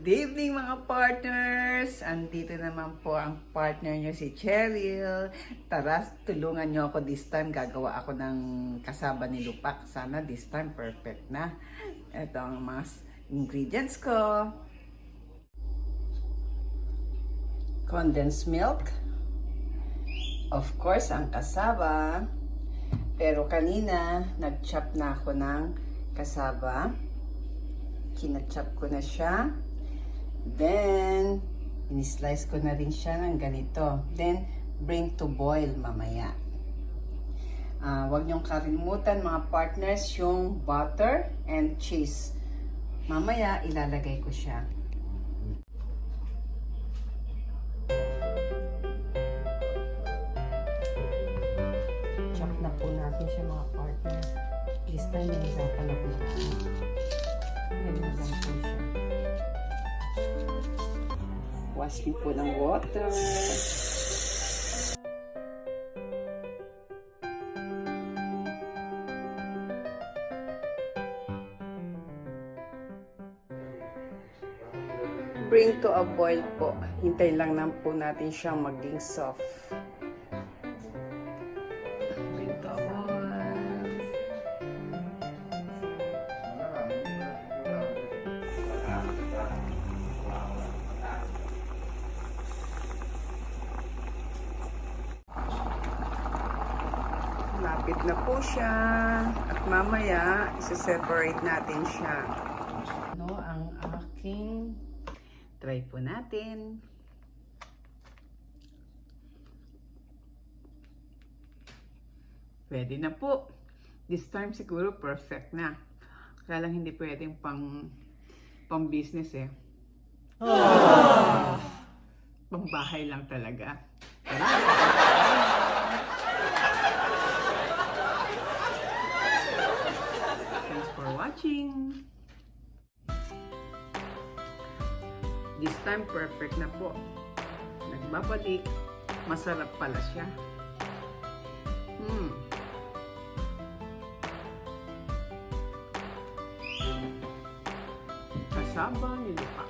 Good evening mga partners! Andito naman po ang partner nyo si Cheryl. Tara, tulungan nyo ako this time. Gagawa ako ng kasaba ni Lupak. Sana this time perfect na. Ito ang mga ingredients ko. Condensed milk. Of course, ang kasaba. Pero kanina, nag-chop na ako ng kasaba. Kinachop ko na siya. Then, in-slice ko na rin siya ng ganito. Then, bring to boil mamaya. Huwag niyong kalimutan mga partners yung butter and cheese. Mamaya, ilalagay ko siya. Chop na po natin siya mga partners. This time, nahirapan ako na. Ganyan lang po siya. Washing po ng water. Bring to a boil po. Hintay lang po natin siyang maging soft. Bring to a boil. Lapit na po siya. At mamaya, isa-separate natin siya. Ano ang aking try po natin. Pwede na po. This time siguro perfect na. Kaya lang hindi pwedeng pang business eh. Pang bahay lang talaga. Thanks for watching. This time perfect na po. Nagbabalik. Masarap pala siya. Kasaba ni Lupak.